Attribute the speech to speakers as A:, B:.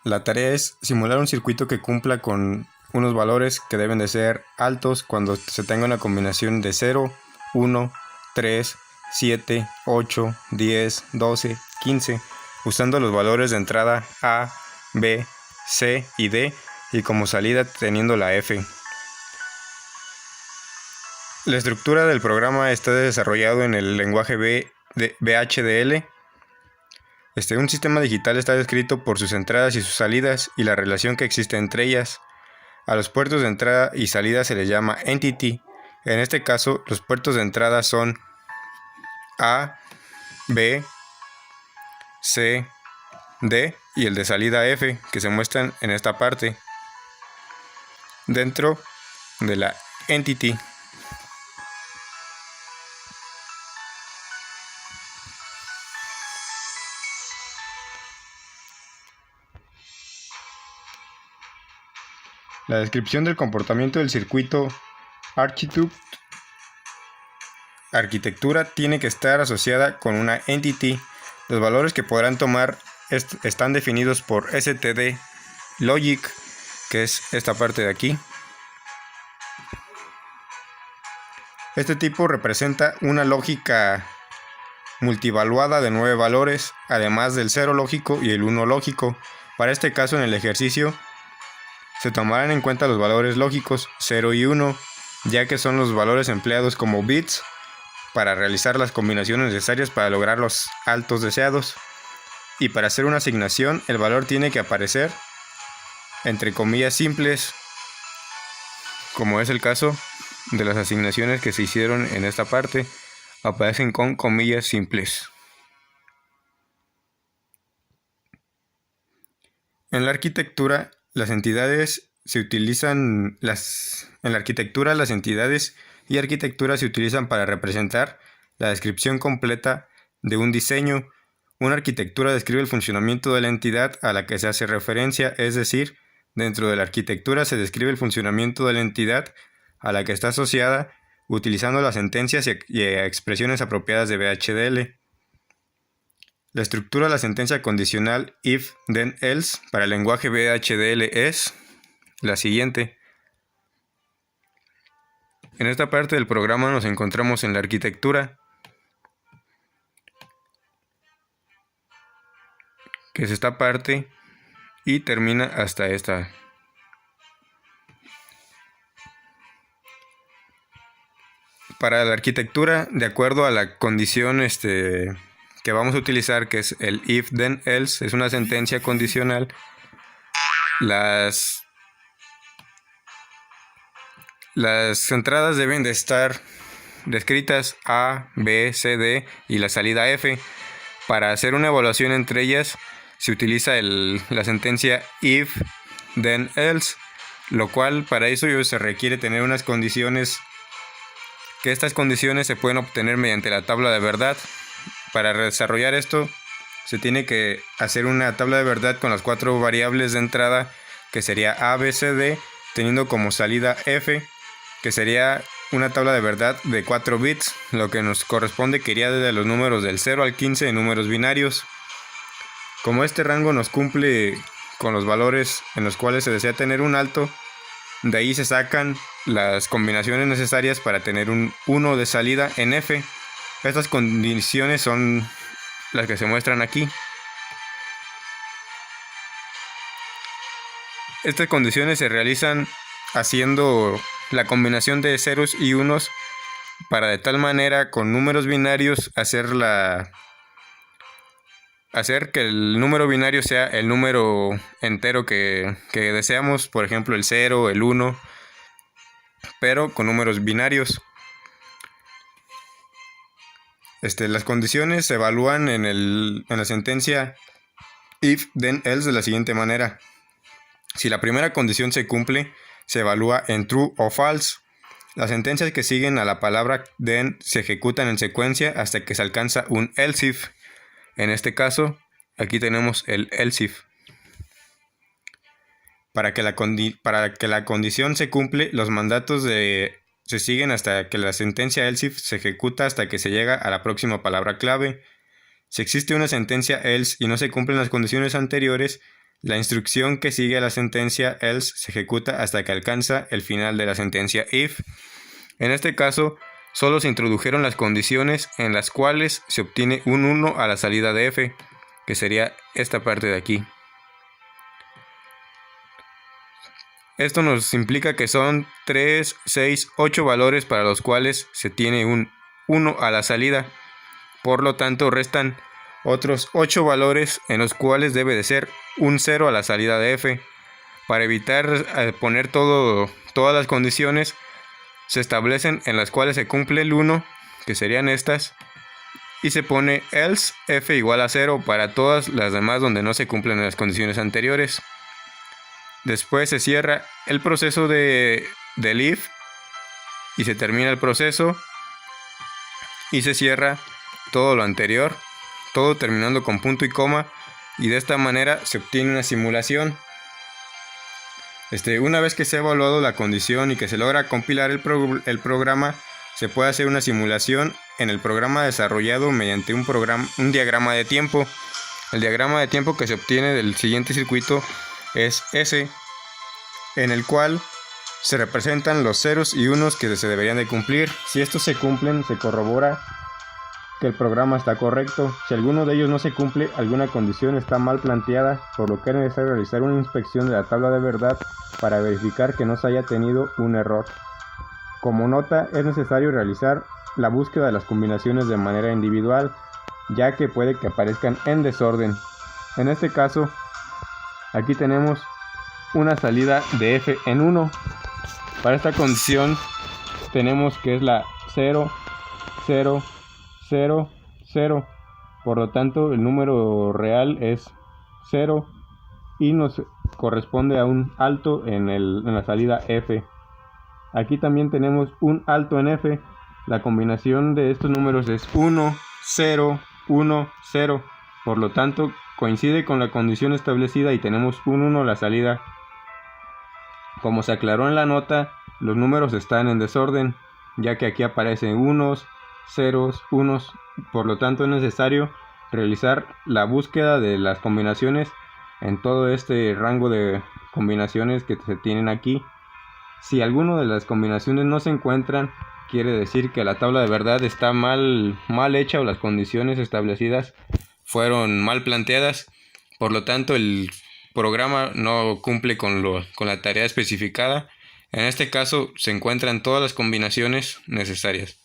A: La tarea es simular un circuito que cumpla con unos valores que deben de ser altos cuando se tenga una combinación de 0, 1, 3, 7, 8, 10, 12, 15, usando los valores de entrada A, B, C y D y como salida teniendo la F. La estructura del programa está desarrollado en el lenguaje VHDL. Un sistema digital está descrito por sus entradas y sus salidas y la relación que existe entre ellas. A los puertos de entrada y salida se les llama entity. En este caso, los puertos de entrada son A, B, C, D y el de salida F, que se muestran en esta parte dentro de la entity. La descripción del comportamiento del circuito arquitectura tiene que estar asociada con una entity. Los valores que podrán tomar están definidos por std logic, que es esta parte de aquí. Este tipo representa una lógica multivaluada de 9 valores, además del 0 lógico y el 1 lógico. Para este caso, en el ejercicio se tomarán en cuenta los valores lógicos 0 y 1, ya que son los valores empleados como bits para realizar las combinaciones necesarias para lograr los altos deseados. Y para hacer una asignación, el valor tiene que aparecer entre comillas simples, como es el caso de las asignaciones que se hicieron en esta parte, aparecen con comillas simples. En la arquitectura, las entidades y arquitectura se utilizan para representar la descripción completa de un diseño. Una arquitectura describe el funcionamiento de la entidad a la que se hace referencia, es decir, dentro de la arquitectura se describe el funcionamiento de la entidad a la que está asociada, utilizando las sentencias y expresiones apropiadas de VHDL. La estructura de la sentencia condicional if, then, else para el lenguaje VHDL es la siguiente. En esta parte del programa nos encontramos en la arquitectura, que es esta parte y termina hasta esta. Para la arquitectura, de acuerdo a la condición que vamos a utilizar, que es el if then else, es una sentencia condicional. Las entradas deben de estar descritas A, B, C, D y la salida F. Para hacer una evaluación entre ellas se utiliza la sentencia if then else, lo cual para eso se requiere tener unas condiciones, que estas condiciones se pueden obtener mediante la tabla de verdad. Para desarrollar esto se tiene que hacer una tabla de verdad con las 4 variables de entrada, que sería A, B, C, D, teniendo como salida F, que sería una tabla de verdad de 4 bits, lo que nos corresponde que iría desde los números del 0 al 15 en números binarios. Como este rango nos cumple con los valores en los cuales se desea tener un alto, de ahí se sacan las combinaciones necesarias para tener un 1 de salida en F. Estas condiciones son las que se muestran aquí. Estas condiciones se realizan haciendo la combinación de ceros y unos para de tal manera con números binarios hacer que el número binario sea el número entero que deseamos, por ejemplo el 0, el 1, pero con números binarios. Las condiciones se evalúan en la sentencia if then else de la siguiente manera. Si la primera condición se cumple, se evalúa en true o false. Las sentencias que siguen a la palabra then se ejecutan en secuencia hasta que se alcanza un else if. En este caso, aquí tenemos el else if. Para que la condición se cumple, los mandatos se siguen hasta que la sentencia else if se ejecuta hasta que se llega a la próxima palabra clave. Si existe una sentencia else y no se cumplen las condiciones anteriores, La instrucción que sigue a la sentencia else se ejecuta hasta que alcanza el final de la sentencia if. En este caso, solo se introdujeron las condiciones en las cuales se obtiene un 1 a la salida de f, que sería esta parte de aquí. Esto nos implica que son 3, 6, 8 valores para los cuales se tiene un 1 a la salida. Por lo tanto, restan otros 8 valores en los cuales debe de ser un 0 a la salida de f. Para evitar poner todas las condiciones, se establecen en las cuales se cumple el 1, que serían estas, y se pone else f igual a 0 para todas las demás donde no se cumplen las condiciones anteriores. Después se cierra el proceso del if y se termina el proceso y se cierra todo lo anterior, todo terminando con punto y coma, y de esta manera se obtiene una simulación. Una vez que se ha evaluado la condición y que se logra compilar el programa, se puede hacer una simulación en el programa desarrollado mediante un diagrama de tiempo. El diagrama de tiempo que se obtiene del siguiente circuito es S, en el cual se representan los ceros y unos que se deberían de cumplir. Si estos se cumplen, se corrobora que el programa está correcto. Si alguno de ellos no se cumple, alguna condición está mal planteada, por lo que es necesario realizar una inspección de la tabla de verdad para verificar que no se haya tenido un error. Como nota, es necesario realizar la búsqueda de las combinaciones de manera individual, ya que puede que aparezcan en desorden. En este caso, aquí tenemos una salida de f en 1. Para esta condición tenemos que es la 0, 0, 0, 0. Por lo tanto, el número real es 0 y nos corresponde a un alto en la salida f. Aquí también tenemos un alto en f. La combinación de estos números es 1, 0, 1, 0. Por lo tanto, coincide con la condición establecida y tenemos un 1 a la salida. Como se aclaró en la nota, los números están en desorden, ya que aquí aparecen unos, ceros, unos. Por lo tanto, es necesario realizar la búsqueda de las combinaciones en todo este rango de combinaciones que se tienen aquí. Si alguna de las combinaciones no se encuentran, quiere decir que la tabla de verdad está mal hecha o las condiciones establecidas fueron mal planteadas. Por lo tanto, el programa no cumple con la tarea especificada. En este caso, se encuentran todas las combinaciones necesarias.